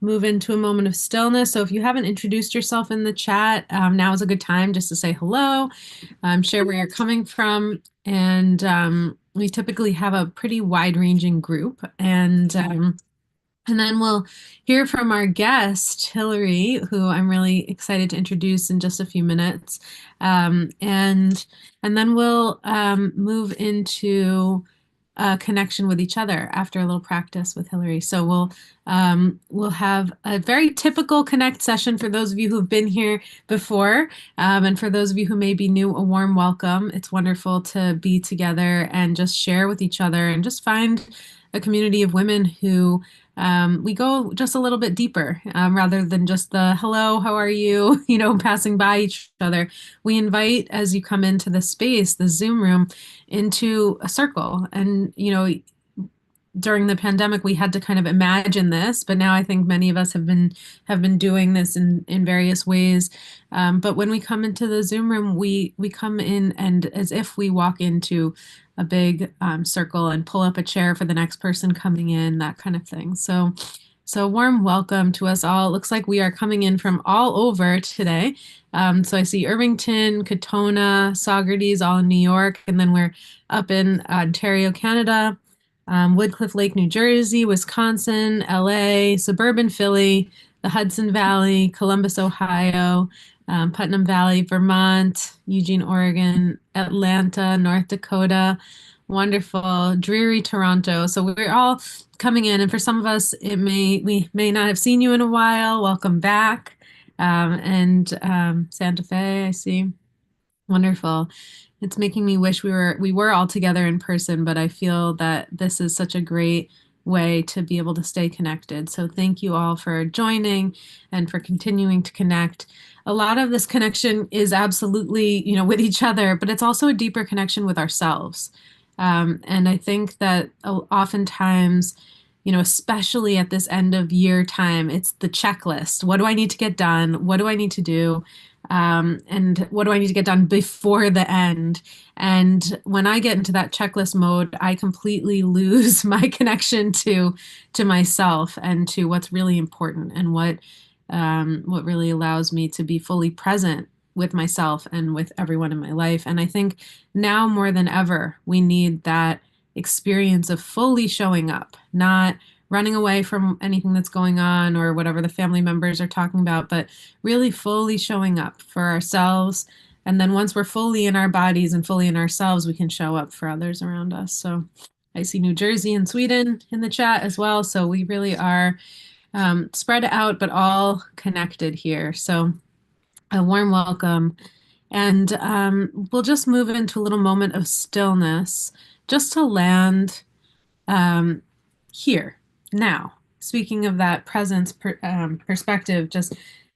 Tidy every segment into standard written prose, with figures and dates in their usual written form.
move into a moment of stillness. So if you haven't introduced yourself in the chat, now is a good time just to say hello, share where you're coming from. And we typically have a pretty wide-ranging group. And then we'll hear from our guest, Hillary, who I'm really excited to introduce in just a few minutes. And then we'll move into a connection with each other after a little practice with Hillary. So we'll have a very typical connect session for those of you who've been here before, and for those of you who may be new, a warm welcome. It's wonderful to be together and just share with each other and just find a community of women who we go just a little bit deeper, rather than just the hello, how are you, passing by each other. We invite, as you come into the space, the Zoom room, into a circle. And, during the pandemic, we had to kind of imagine this, but now I think many of us have been doing this in various ways. But when we come into the Zoom room, we come in and as if we walk into a big circle and pull up a chair for the next person coming in, that kind of thing. So warm welcome to us all. It looks like we are coming in from all over today. So I see Irvington, Katona, Saugerties, all in New York, and then we're up in Ontario, Canada, Woodcliff Lake, New Jersey, Wisconsin, LA, suburban Philly, the Hudson Valley, Columbus, Ohio, Putnam Valley, Vermont, Eugene, Oregon, Atlanta, North Dakota, wonderful, dreary Toronto. So we're all coming in, and for some of us, we may not have seen you in a while. Welcome back, and Santa Fe, I see. Wonderful. It's making me wish we were all together in person, but I feel that this is such a great way to be able to stay connected. So thank you all for joining and for continuing to connect. A lot of this connection is absolutely, with each other, but it's also a deeper connection with ourselves. And I think that oftentimes, especially at this end of year time, it's the checklist. What do I need to get done? What do I need to do? And what do I need to get done before the end? And when I get into that checklist mode, I completely lose my connection to myself and to what's really important and what really allows me to be fully present with myself and with everyone in my life. And I think now more than ever, we need that experience of fully showing up, not running away from anything that's going on or whatever the family members are talking about, but really fully showing up for ourselves. And then once we're fully in our bodies and fully in ourselves, we can show up for others around us. So I see New Jersey and Sweden in the chat as well. So we really are spread out, but all connected here. So a warm welcome. And we'll just move into a little moment of stillness just to land um, here, now. Speaking of that presence perspective, just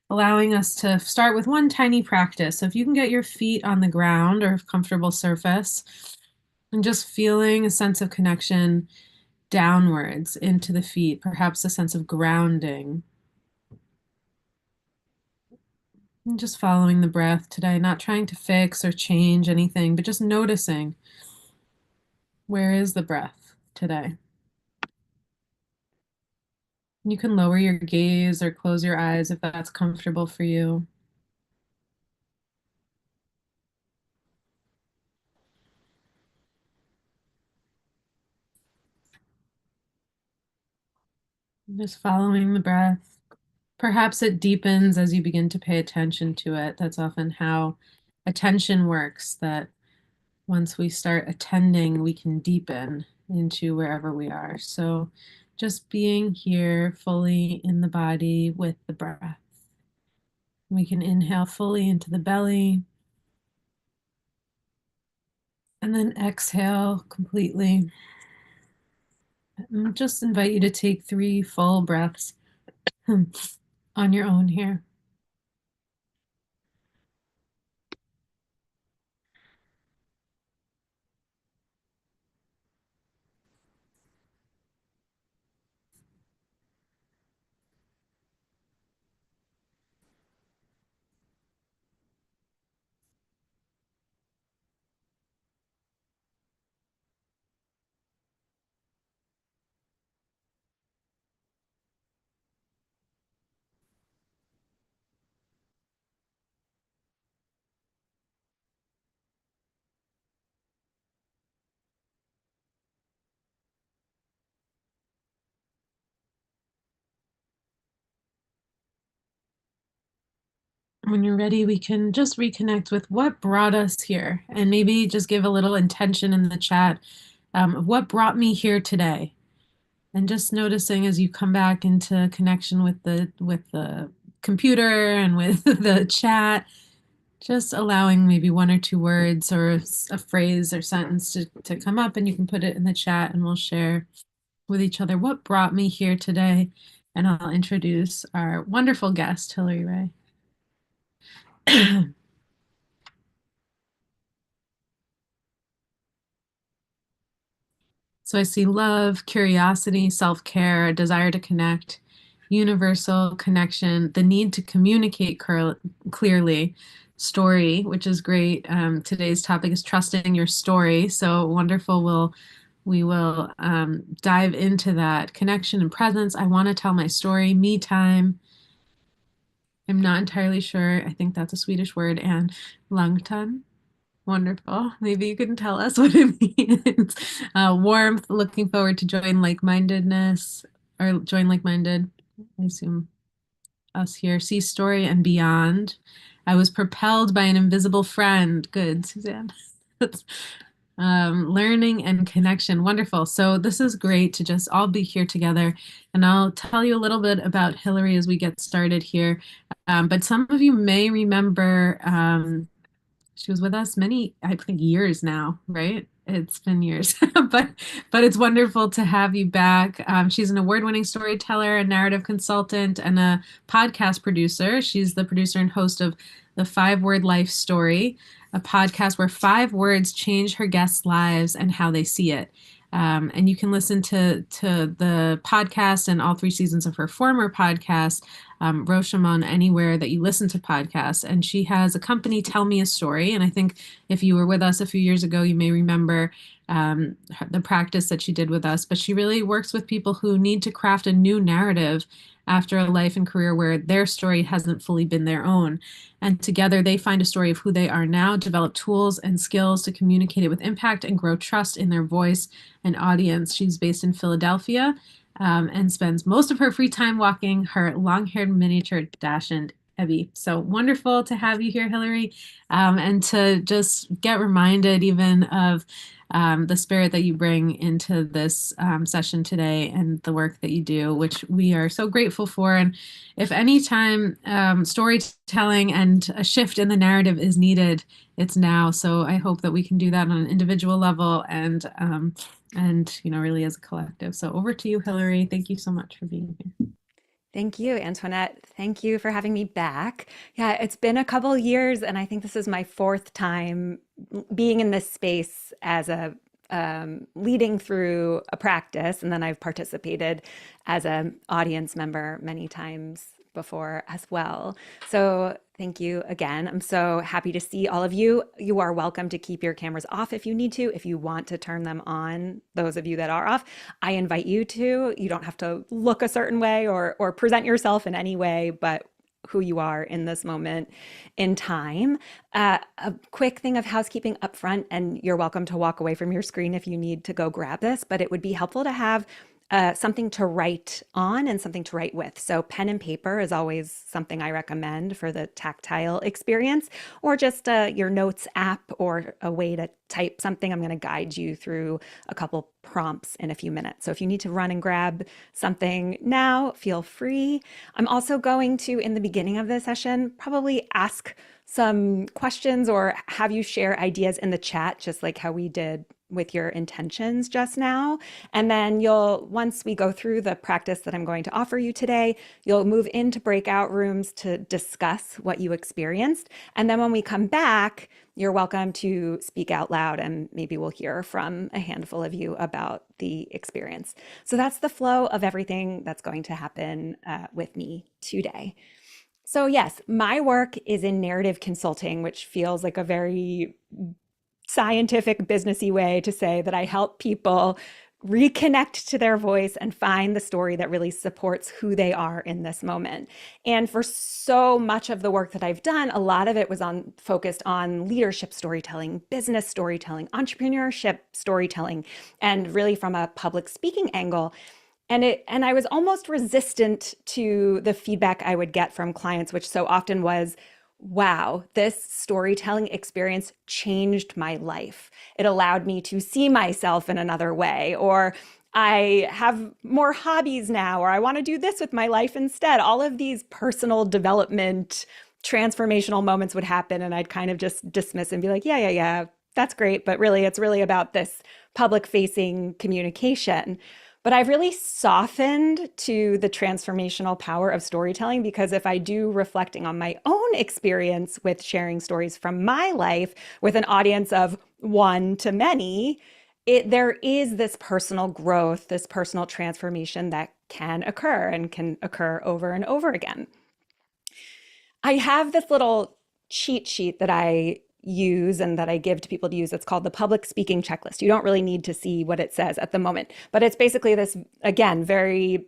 allowing us to start with one tiny practice. So if you can get your feet on the ground or comfortable surface, and just feeling a sense of connection downwards into the feet, perhaps a sense of grounding. And just following the breath today, not trying to fix or change anything, but just noticing, where is the breath today? You can lower your gaze or close your eyes if that's comfortable for you. Just following the breath. Perhaps it deepens as you begin to pay attention to it. That's often how attention works, that once we start attending, we can deepen into wherever we are. So just being here fully in the body with the breath. We can inhale fully into the belly and then exhale completely. And just invite you to take 3 full breaths on your own here. when you're ready, we can just reconnect with what brought us here and maybe just give a little intention in the chat of what brought me here today. And just noticing as you come back into connection with the computer and with the chat, just allowing maybe one or two words or a phrase or sentence to come up, and you can put it in the chat and we'll share with each other what brought me here today. And I'll introduce our wonderful guest, Hillary Ray. So I see love, curiosity, self-care, a desire to connect, universal connection, the need to communicate clearly, story, which is great. Today's topic is trusting your story. So wonderful. We will dive into that connection and presence. I want to tell my story, me time. I'm not entirely sure. I think that's a Swedish word. And Langton. Wonderful. Maybe you can tell us what it means. Warmth, looking forward to join like-mindedness or join like-minded. I assume us here. See story and beyond. I was propelled by an invisible friend. Good, Suzanne. Learning and connection. Wonderful. So this is great to just all be here together. And I'll tell you a little bit about Hillary as we get started here. But some of you may remember she was with us many, I think, years now, right? It's been years, but it's wonderful to have you back. She's an award-winning storyteller, a narrative consultant, and a podcast producer. She's the producer and host of the 5-Word Life Story, a podcast where 5 words change her guests' lives and how they see it. And you can listen to the podcast and all 3 seasons of her former podcast, Roshamon, anywhere that you listen to podcasts. And she has a company, Tell Me a Story. And I think if you were with us a few years ago, you may remember the practice that she did with us. But she really works with people who need to craft a new narrative after a life and career where their story hasn't fully been their own. And together they find a story of who they are now, develop tools and skills to communicate it with impact and grow trust in their voice and audience. She's based in Philadelphia and spends most of her free time walking her long-haired miniature Dachshund, Evie. So wonderful to have you here, Hillary, and to just get reminded even of the spirit that you bring into this session today and the work that you do, which we are so grateful for. And if any time storytelling and a shift in the narrative is needed, it's now. So I hope that we can do that on an individual level and really as a collective. So over to you, Hillary. Thank you so much for being here. Thank you, Antoinette. Thank you for having me back. Yeah, it's been a couple years, and I think this is my 4th time being in this space as a leading through a practice, and then I've participated as an audience member many times before as well. So thank you again. I'm so happy to see all of you. You are welcome to keep your cameras off if you need to. If you want to turn them on, those of you that are off, I invite you to. You don't have to look a certain way or present yourself in any way, but who you are in this moment in time. A quick thing of housekeeping up front, and you're welcome to walk away from your screen if you need to go grab this, but it would be helpful to have something to write on and something to write with. So pen and paper is always something I recommend for the tactile experience, or just your notes app or a way to type something. I'm going to guide you through a couple prompts in a few minutes. So if you need to run and grab something now, feel free. I'm also going to, in the beginning of the session, probably ask some questions or have you share ideas in the chat, just like how we did with your intentions just now. And then once we go through the practice that I'm going to offer you today, you'll move into breakout rooms to discuss what you experienced. And then when we come back, you're welcome to speak out loud and maybe we'll hear from a handful of you about the experience. So that's the flow of everything that's going to happen with me today. So yes, my work is in narrative consulting, which feels like a very scientific, businessy way to say that I help people reconnect to their voice and find the story that really supports who they are in this moment. And for so much of the work that I've done, a lot of it was focused on leadership storytelling, business storytelling, entrepreneurship storytelling, and really from a public speaking angle. And I was almost resistant to the feedback I would get from clients, which so often was, wow, this storytelling experience changed my life. It allowed me to see myself in another way, or I have more hobbies now, or I want to do this with my life instead. All of these personal development, transformational moments would happen, and I'd kind of just dismiss and be like, yeah, that's great. But really, it's really about this public facing communication. But I've really softened to the transformational power of storytelling because if I do reflecting on my own experience with sharing stories from my life with an audience of one to many, there is this personal growth, this personal transformation that can occur and can occur over and over again. I have this little cheat sheet that I use and that I give to people to use. It's called the public speaking checklist. You don't really need to see what it says at the moment, but it's basically this, again, very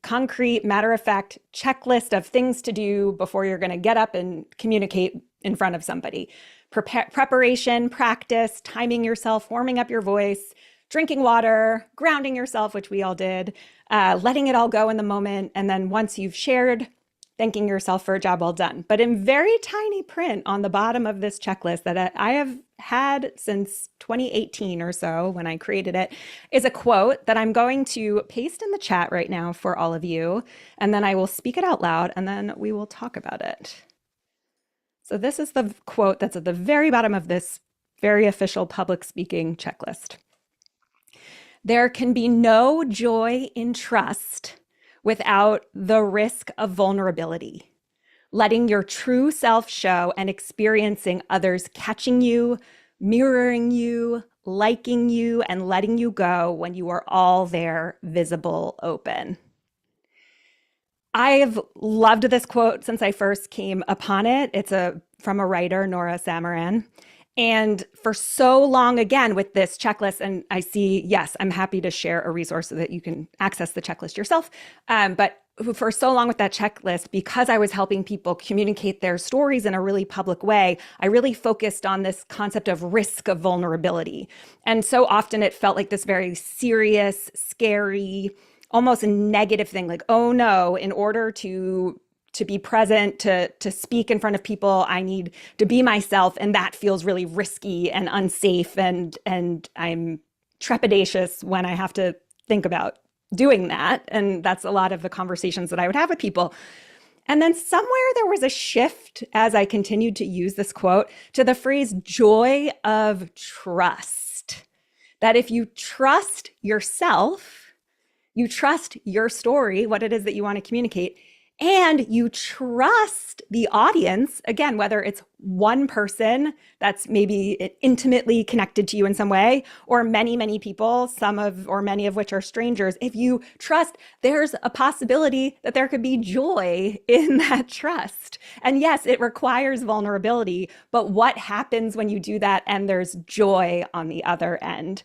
concrete, matter of fact checklist of things to do before you're going to get up and communicate in front of somebody. Preparation, practice, timing yourself, warming up your voice, drinking water, grounding yourself, which we all did, letting it all go in the moment. And then once you've shared, thanking yourself for a job well done. But in very tiny print on the bottom of this checklist that I have had since 2018 or so when I created it is a quote that I'm going to paste in the chat right now for all of you. And then I will speak it out loud and then we will talk about it. So this is the quote that's at the very bottom of this very official public speaking checklist. There can be no joy in trust without the risk of vulnerability, letting your true self show and experiencing others catching you, mirroring you, liking you, and letting you go when you are all there, visible, open. I've loved this quote since I first came upon it. It's from a writer, Nora Samaran. And for so long, again, with this checklist, and I see, yes, I'm happy to share a resource so that you can access the checklist yourself. But for so long with that checklist, because I was helping people communicate their stories in a really public way, I really focused on this concept of risk of vulnerability. And so often it felt like this very serious, scary, almost a negative thing, like, oh no, in order to be present, to speak in front of people, I need to be myself. And that feels really risky and unsafe. And I'm trepidatious when I have to think about doing that. And that's a lot of the conversations that I would have with people. And then somewhere there was a shift as I continued to use this quote to the phrase joy of trust. That if you trust yourself, you trust your story, what it is that you want to communicate, and you trust the audience, again, whether it's one person that's maybe intimately connected to you in some way, or many, many people, or many of which are strangers. If you trust, there's a possibility that there could be joy in that trust. And yes, it requires vulnerability, but what happens when you do that and there's joy on the other end?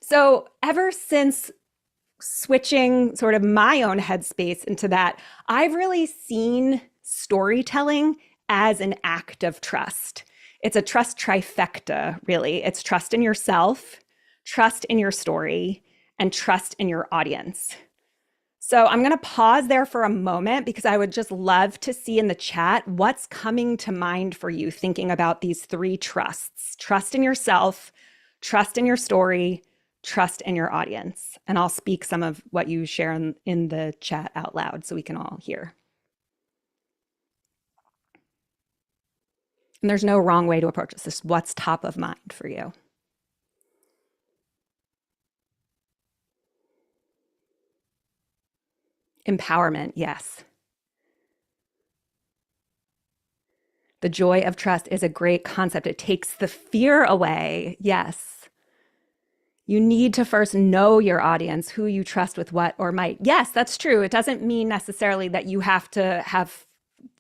So ever since switching sort of my own headspace into that, I've really seen storytelling as an act of trust. It's a trust trifecta, really. It's trust in yourself, trust in your story, and trust in your audience. So I'm going to pause there for a moment because I would just love to see in the chat what's coming to mind for you thinking about these three trusts: trust in yourself, trust in your story, trust in your audience. And I'll speak some of what you share in the chat out loud so we can all hear. And there's no wrong way to approach this. This is what's top of mind for you. Empowerment, yes. The joy of trust is a great concept. It takes the fear away, yes. You need to first know your audience, who you trust with what or might. Yes, that's true. It doesn't mean necessarily that you have to have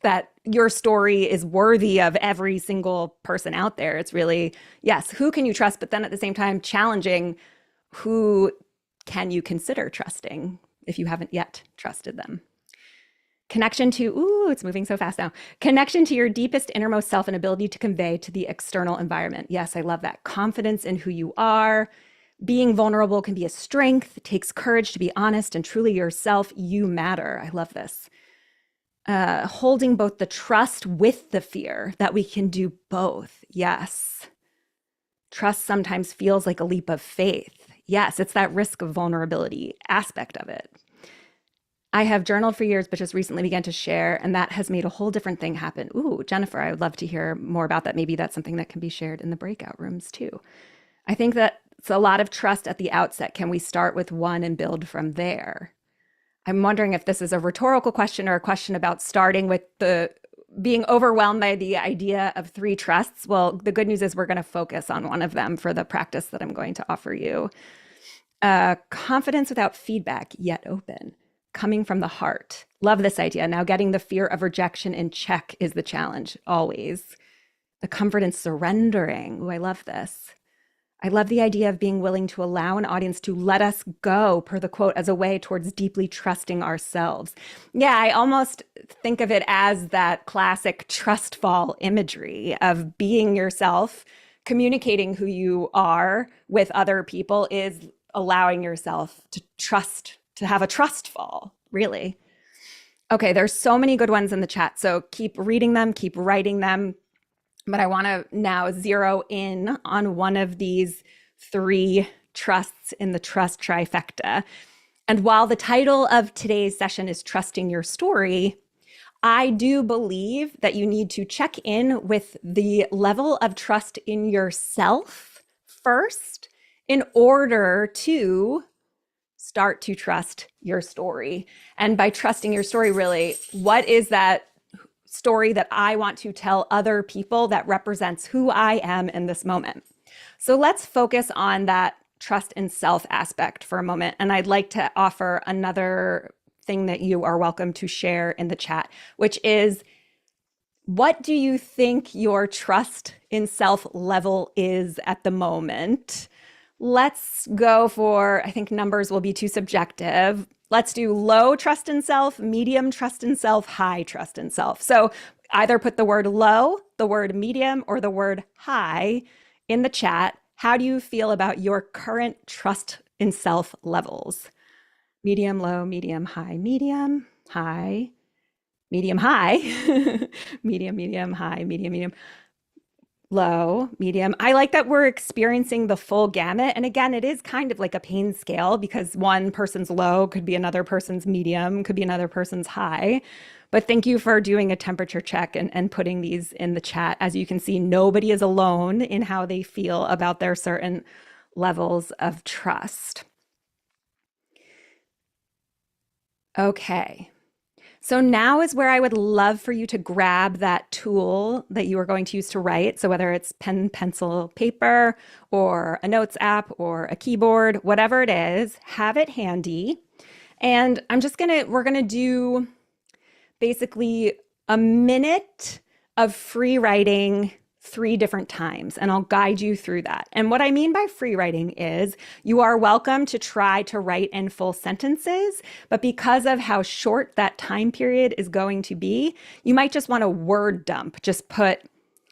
that your story is worthy of every single person out there. It's really, yes, who can you trust? But then at the same time, challenging who can you consider trusting if you haven't yet trusted them. Connection to, it's moving so fast now. Connection to your deepest innermost self and ability to convey to the external environment. Yes, I love that. Confidence in who you are. Being vulnerable can be a strength. It takes courage to be honest and truly yourself. You matter. I love this. holding both the trust with the fear, that we can do both. Yes. Trust sometimes feels like a leap of faith. Yes, it's that risk of vulnerability aspect of it. I have journaled for years, but just recently began to share, and that has made a whole different thing happen. Ooh, Jennifer, I would love to hear more about that. Maybe that's something that can be shared in the breakout rooms too. I think that it's a lot of trust at the outset. Can we start with one and build from there? I'm wondering if this is a rhetorical question or a question about starting with the being overwhelmed by the idea of three trusts. Well, the good news is we're going to focus on one of them for the practice that I'm going to offer you. Confidence without feedback, yet open, coming from the heart. Love this idea. Now, getting the fear of rejection in check is the challenge, always. The comfort in surrendering. Ooh, I love this. I love the idea of being willing to allow an audience to let us go, per the quote, as a way towards deeply trusting ourselves. Yeah, I almost think of it as that classic trust fall imagery of being yourself, communicating who you are with other people is allowing yourself to trust, to have a trust fall, really. Okay, there's so many good ones in the chat. So keep reading them, keep writing them. But I want to now zero in on one of these three trusts in the trust trifecta. And while the title of today's session is Trusting Your Story, I do believe that you need to check in with the level of trust in yourself first in order to start to trust your story. And by trusting your story, really, what is that story that I want to tell other people that represents who I am in this moment? So let's focus on that trust in self aspect for a moment. And I'd like to offer another thing that you are welcome to share in the chat, which is, what do you think your trust in self level is at the moment? Let's go for, I think numbers will be too subjective. Let's do low trust in self, medium trust in self, high trust in self. So either put the word low, the word medium, or the word high in the chat. How do you feel about your current trust in self levels? Medium, low, medium, high, medium, high, medium, medium, high, medium, medium, low, medium. I like that we're experiencing the full gamut. And again, it is kind of like a pain scale because one person's low could be another person's medium, could be another person's high. But thank you for doing a temperature check and putting these in the chat. As you can see, nobody is alone in how they feel about their certain levels of trust. Okay. So now is where I would love for you to grab that tool that you are going to use to write. So whether it's pen, pencil, paper, or a notes app, or a keyboard, whatever it is, have it handy. And we're gonna do basically a minute of free writing 3 different times, and I'll guide you through that. And what I mean by free writing is you are welcome to try to write in full sentences, but because of how short that time period is going to be, you might just want to word dump. Just put,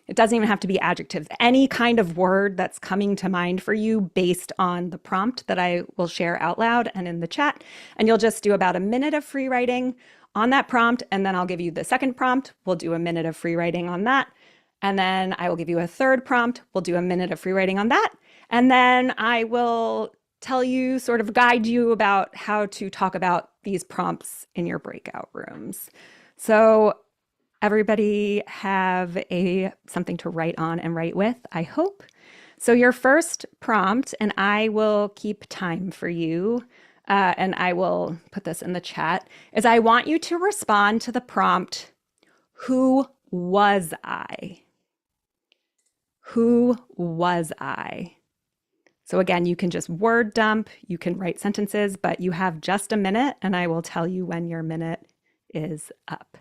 it doesn't even have to be adjectives, any kind of word that's coming to mind for you based on the prompt that I will share out loud and in the chat. And you'll just do about a minute of free writing on that prompt, and then I'll give you the second prompt. We'll do a minute of free writing on that. And then I will give you a third prompt. We'll do a minute of free writing on that. And then I will tell you, sort of guide you about how to talk about these prompts in your breakout rooms. So everybody have something to write on and write with, I hope. So your first prompt, and I will keep time for you, and I will put this in the chat, is I want you to respond to the prompt, who was I? Who was I? So again, you can just word dump, you can write sentences, but you have just a minute, and I will tell you when your minute is up.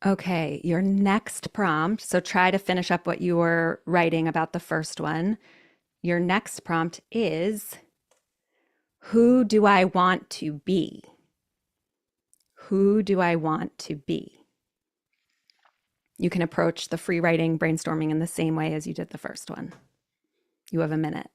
Okay, your next prompt. So try to finish up what you were writing about the first one. Your next prompt is, who do I want to be? Who do I want to be? You can approach the free writing brainstorming in the same way as you did the first one. You have a minute.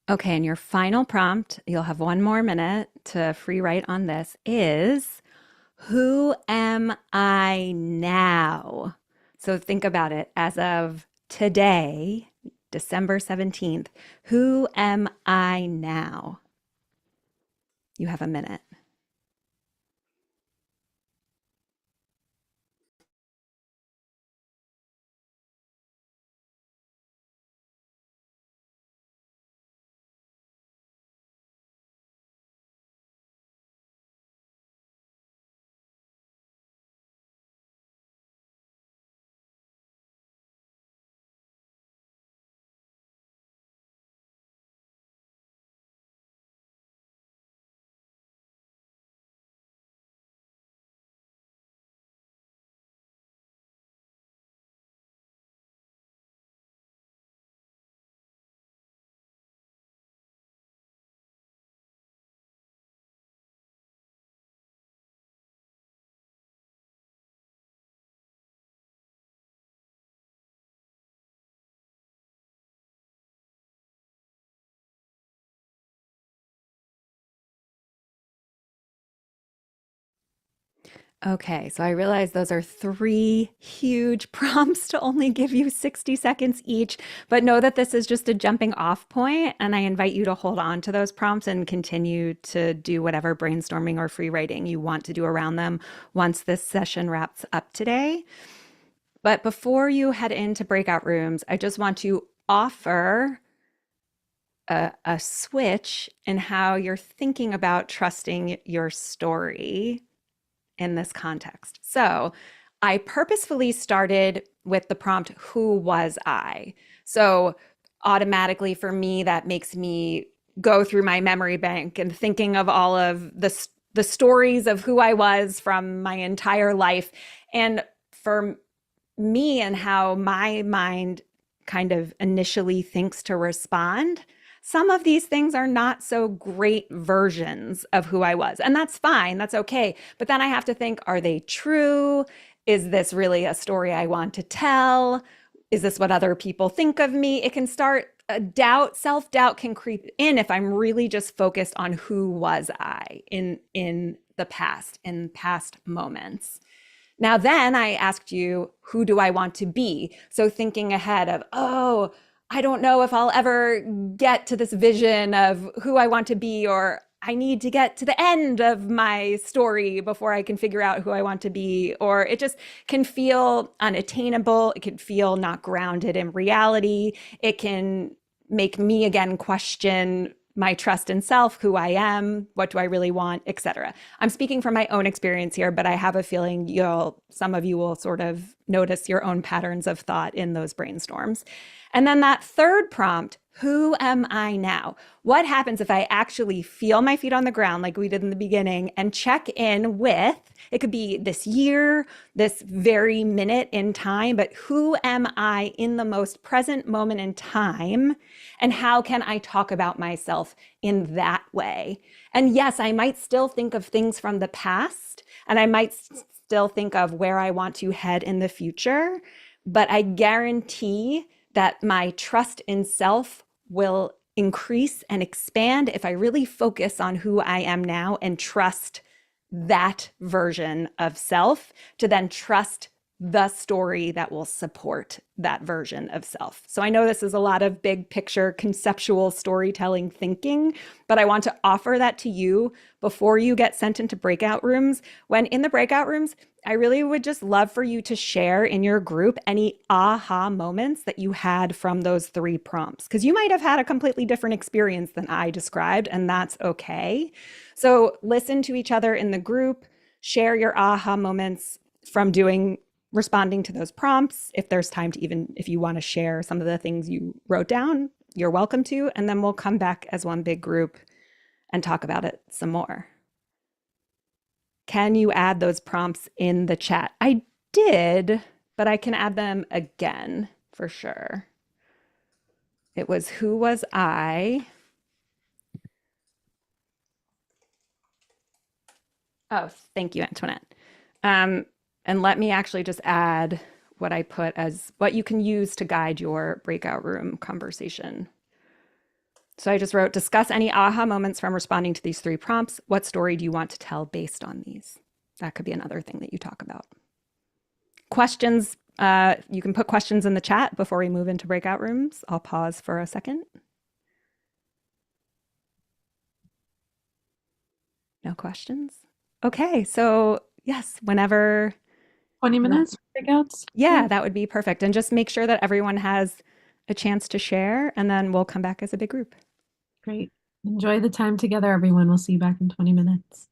Okay, and your final prompt, you'll have one more minute to free write on this, is, who am I now? So think about it as of today, December 17th. Who am I now? You have a minute. Okay, so I realize those are three huge prompts to only give you 60 seconds each, but know that this is just a jumping off point, and I invite you to hold on to those prompts and continue to do whatever brainstorming or free writing you want to do around them once this session wraps up today. But before you head into breakout rooms, I just want to offer a switch in how you're thinking about trusting your story in this context. So I purposefully started with the prompt, who was I? So automatically for me, that makes me go through my memory bank and thinking of all of the stories of who I was from my entire life. And for me and how my mind kind of initially thinks to respond, some of these things are not so great versions of who I was. And that's fine, that's okay. But then I have to think, are they true? Is this really a story I want to tell? Is this what other people think of me? It can start a doubt, self-doubt can creep in if I'm really just focused on who was I in the past, in past moments. Now, then I asked you, who do I want to be? So thinking ahead of, oh, I don't know if I'll ever get to this vision of who I want to be, or I need to get to the end of my story before I can figure out who I want to be. Or it just can feel unattainable. It can feel not grounded in reality. It can make me again question my trust in self, who I am, what do I really want, etc. I'm speaking from my own experience here, but I have a feeling some of you will sort of notice your own patterns of thought in those brainstorms. And then that third prompt, who am I now? What happens if I actually feel my feet on the ground like we did in the beginning and check in with, it could be this year, this very minute in time, but who am I in the most present moment in time? And how can I talk about myself in that way? And yes, I might still think of things from the past, and I might still think of where I want to head in the future, but I guarantee that my trust in self will increase and expand if I really focus on who I am now and trust that version of self to then trust the story that will support that version of self. So I know this is a lot of big picture conceptual storytelling thinking, but I want to offer that to you before you get sent into breakout rooms. When in the breakout rooms, I really would just love for you to share in your group any aha moments that you had from those 3 prompts, because you might have had a completely different experience than I described, and that's okay. So listen to each other in the group, share your aha moments from responding to those prompts. If there's time to, even if you want to share some of the things you wrote down, you're welcome to. And then we'll come back as one big group and talk about it some more. Can you add those prompts in the chat? I did, but I can add them again for sure. It was, who was I? Oh, thank you, Antoinette. And let me actually just add what I put as what you can use to guide your breakout room conversation. So I just wrote, discuss any aha moments from responding to these 3 prompts. What story do you want to tell based on these? That could be another thing that you talk about. Questions, you can put questions in the chat before we move into breakout rooms. I'll pause for a second. No questions? Okay, so yes, whenever 20 minutes breakouts? Yeah, that would be perfect. And just make sure that everyone has a chance to share, and then we'll come back as a big group. Great. Enjoy the time together, everyone. We'll see you back in 20 minutes.